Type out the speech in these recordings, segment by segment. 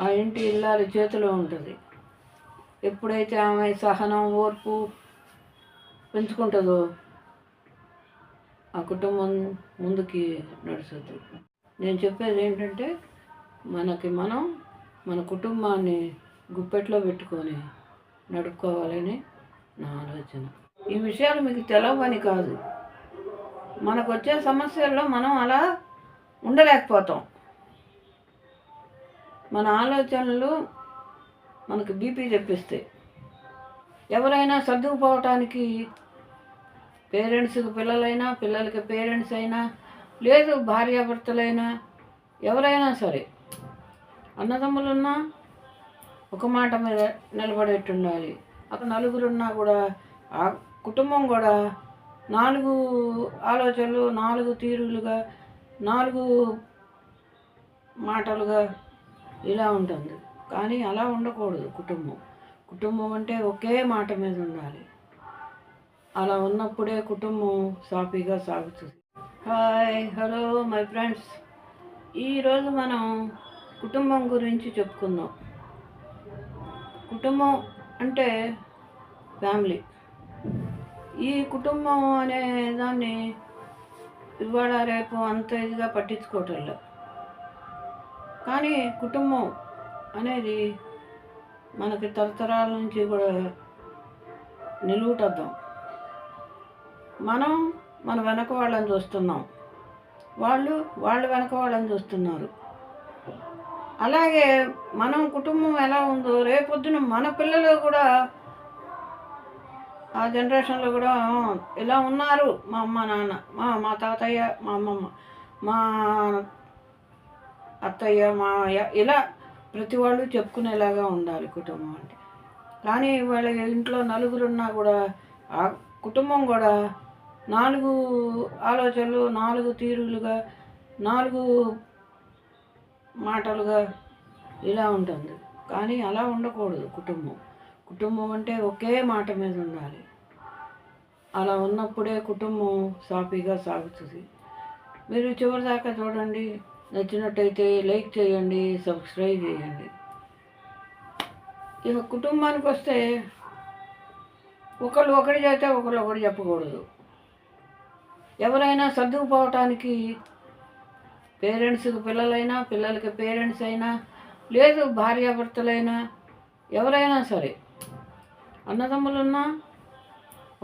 ఆ ఇంటి ఇల్లాలి చేతిలో ఉంటుంది. ఎప్పుడైతే ఆమె సహనం ఓర్పు పెంచుకుంటుందో ఆ కుటుంబం ముందుకి నడుస్తుంది. నేను చెప్పేది ఏంటంటే మనం మన కుటుంబాన్ని గుప్పెట్లో పెట్టుకొని నడుపుకోవాలని నా ఆలోచన. ఈ విషయాలు మీకు తెలవని కాదు, మనకు వచ్చే సమస్యల్లో మనం అలా ఉండలేకపోతాం. మన ఆలోచనలు మనకు బీపీ తెప్పిస్తాయి. ఎవరైనా సర్దుకుపోవటానికి పేరెంట్స్కి పిల్లలైనా, పిల్లలకి పేరెంట్స్ అయినా, లేదు భార్యాభర్తలైనా, ఎవరైనా సరే అన్నదమ్ములున్నా ఒక మాట మీద నిలబడేట్టు ఉండాలి. అక్కడ నలుగురున్నా కూడా ఆ కుటుంబం కూడా 4 ఆలోచనలు, 4 తీరులుగా, 4 మాటలుగా ఇలా ఉంటుంది. కానీ అలా ఉండకూడదు. కుటుంబం అంటే ఒకే మాట మీద ఉండాలి. అలా ఉన్నప్పుడే కుటుంబం సాఫీగా సాగుతుంది. Hi, hello my friends. ఈరోజు మనం కుటుంబం గురించి చెప్పుకుందాం. కుటుంబం అంటే ఫ్యామిలీ. ఈ కుటుంబం అనే దాన్ని ఇవాళ రేపు అంత ఇదిగా పట్టించుకోవటంలో, కానీ కుటుంబం అనేది మనకి తరతరాల నుంచి కూడా నిలువుటద్దాం. మనం మన వెనక వాళ్ళని చూస్తున్నాం, వాళ్ళ వెనక వాళ్ళని చూస్తున్నారు. అలాగే మనం కుటుంబం ఎలా ఉందో రేపొద్దున మన పిల్లలు కూడా ఆ జనరేషన్లో కూడా ఇలా ఉన్నారు. మా అమ్మ నాన్న, మా తాతయ్య, మా అమ్మమ్మ, మా అత్తయ్య, మావయ్య, ఇలా ప్రతి వాళ్ళు చెప్పుకునేలాగా ఉండాలి కుటుంబం అంటే. కానీ వాళ్ళ ఇంట్లో నలుగురున్నా కూడా ఆ కుటుంబం కూడా 4 ఆలోచనలు, 4 తీరులుగా, 4 మాటలుగా ఇలా ఉంటుంది. కానీ అలా ఉండకూడదు. కుటుంబం అంటే ఒకే మాట మీద ఉండాలి. అలా ఉన్నప్పుడే కుటుంబం సాఫీగా సాగుతుంది. మీరు చివరిదాకా చూడండి. నచ్చినట్టయితే లైక్ చేయండి, సబ్స్క్రైబ్ చేయండి. ఇక కుటుంబానికి వస్తే ఒకళ్ళు ఒకటి చేస్తే ఒకళ్ళు ఒకటి చెప్పకూడదు. ఎవరైనా సర్దుకుపోవటానికి పేరెంట్స్కి పిల్లలైనా, పిల్లలకి పేరెంట్స్ అయినా, లేదు భార్యాభర్తలైనా, ఎవరైనా సరే అన్నదమ్ములున్నా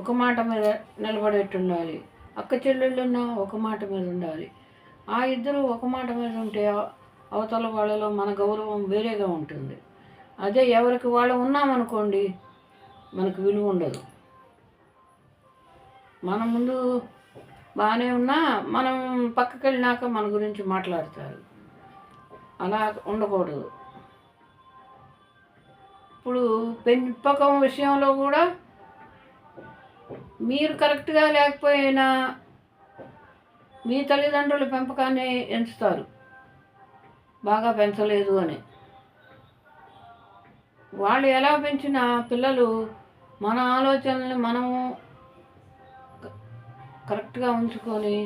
ఒక మాట మీద నిలబడేట్టు ఉండాలి. అక్క చెల్లెళ్ళున్నా ఒక మాట మీద ఉండాలి. ఆ ఇద్దరు ఒక మాట మీద ఉంటే అవతల వాళ్ళలో మన గౌరవం వేరేగా ఉంటుంది. అదే ఎవరికి వాళ్ళు ఉన్నామనుకోండి, మనకు విలువ ఉండదు. మన ముందు బాగానే ఉన్నా మనం పక్కకి వెళ్ళినాక మన గురించి మాట్లాడతారు. అలా ఉండకూడదు. ఇప్పుడు పెంపకం విషయంలో కూడా మీరు కరెక్ట్గా లేకపోయినా మీ తల్లిదండ్రుల పెంపకాన్ని ఎంచుతారు, బాగా పెంచలేదు అని. వాళ్ళు ఎలా పెంచినా పిల్లలు మన ఆలోచనల్ని మనము కరెక్ట్గా ఉంచుకొని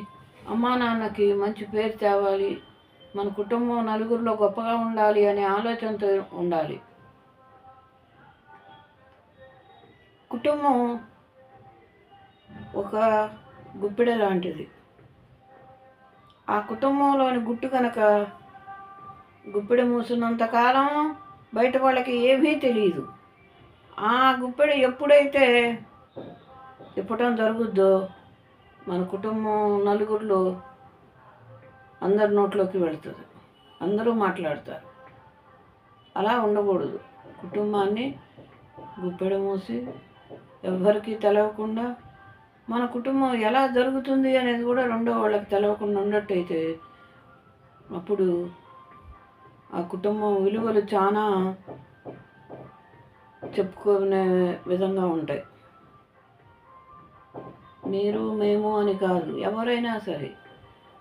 అమ్మా నాన్నకి మంచి పేరు తేవాలి, మన కుటుంబం నలుగురిలో గొప్పగా ఉండాలి అనే ఆలోచనతో ఉండాలి. కుటుంబం ఒక గుప్పెడ లాంటిది. ఆ కుటుంబంలోని గుట్టు కనుక గుప్పెడ మూసినంతకాలం బయట వాళ్ళకి ఏమీ తెలియదు. ఆ గుప్పెడ ఎప్పుడైతే తిప్పటం జరుగుద్దో మన కుటుంబం నలుగురిలో అందరి నోట్లోకి వెళుతుంది, అందరూ మాట్లాడతారు. అలా ఉండకూడదు. కుటుంబాన్ని గుప్పెడ మూసి ఎవరికి తెలవకుండా మన కుటుంబం ఎలా జరుగుతుంది అనేది కూడా రెండో వాళ్ళకి తెలవకుండా ఉన్నట్టయితే అప్పుడు ఆ కుటుంబం విలువలు చాలా చెప్పుకునే విధంగా ఉంటాయి. మీరు మేము అని కాదు, ఎవరైనా సరే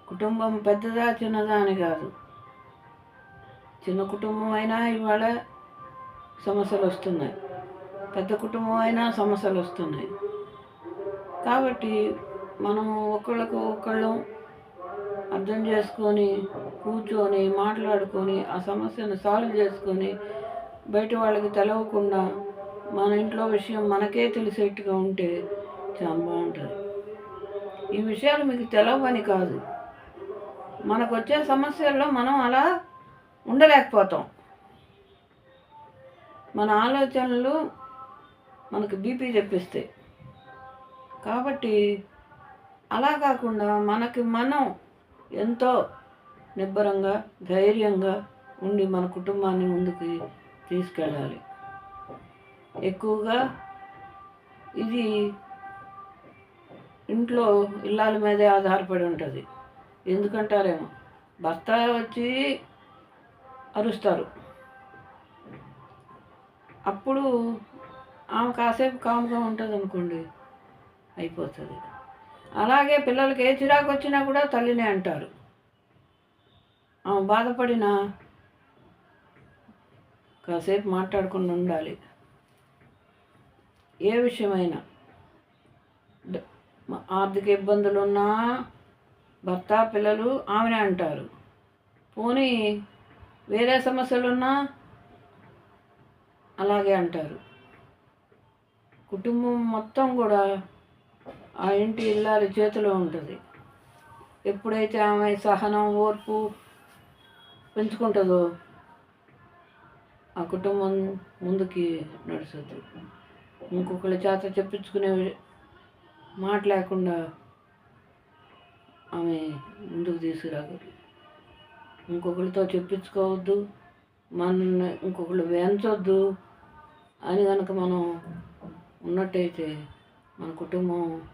కుటుంబం పెద్దదా చిన్నదా అని కాదు. చిన్న కుటుంబం అయినా ఇవాళ సమస్యలు వస్తున్నాయి, పెద్ద కుటుంబం అయినా సమస్యలు వస్తున్నాయి. కాబట్టి మనం ఒకళ్ళకు ఒకళ్ళు అర్థం చేసుకొని కూర్చొని మాట్లాడుకొని ఆ సమస్యను సాల్వ్ చేసుకొని బయట వాళ్ళకి తెలవకుండా మన ఇంట్లో విషయం మనకే తెలిసేట్టుగా ఉంటే చాలా బాగుంటుంది. ఈ విషయాలు మీకు తెలవని కాదు, మనకు వచ్చే సమస్యల్లో మనం అలా ఉండలేకపోతాం. మన ఆలోచనలు మనకు బీపీ తెప్పిస్తాయి. కాబట్టి అలా కాకుండా మనకి మనం ఎంతో నిబ్బరంగా ధైర్యంగా ఉండి మన కుటుంబాన్ని ముందుకు తీసుకెళ్ళాలి. ఎక్కువగా ఇది ఇంట్లో ఇల్లాల మీదే ఆధారపడి ఉంటుంది. ఎందుకంటారేమో, భర్త వచ్చి అరుస్తారు, అప్పుడు ఆమె కాసేపు కామ్గా ఉంటుంది అనుకోండి, అయిపోతుంది. అలాగే పిల్లలకి ఏ చిరాకు వచ్చినా కూడా తల్లినే అంటారు. ఆమె బాధపడినా కాసేపు మాట్లాడకుండా ఉండాలి. ఏ విషయమైనా ఆర్థిక ఇబ్బందులు ఉన్నా భర్త పిల్లలు ఆమెనే అంటారు. పోనీ వేరే సమస్యలున్నా అలాగే అంటారు. కుటుంబం మొత్తం కూడా ఆ ఇంటి ఇల్లాలి చేతిలో ఉంటుంది. ఎప్పుడైతే ఆమె సహనం ఓర్పు పెంచుకుంటుందో ఆ కుటుంబం ముందుకి నడుస్తుంది. ఇంకొకరి చేత చెప్పించుకునే మాట లేకుండా ఆమె ముందుకు తీసుకురాదు. ఇంకొకరితో చెప్పించుకోవద్దు, మనల్ని ఇంకొకరు వేంచొద్దు అని కనుక మనం ఉన్నట్టయితే మన కుటుంబంలో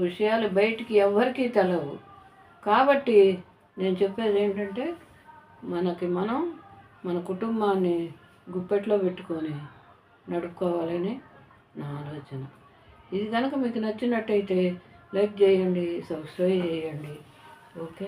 విషయాలు బయటికి ఎవ్వరికీ తెలవు. కాబట్టి నేను చెప్పేది ఏంటంటే, మనకి మనం మన కుటుంబాన్ని గుప్పెట్లో పెట్టుకొని నడుపుకోవాలని నా ఆలోచన. ఇది కనుక మీకు నచ్చినట్టయితే లైక్ చేయండి, సబ్స్క్రైబ్ చేయండి. ఓకే.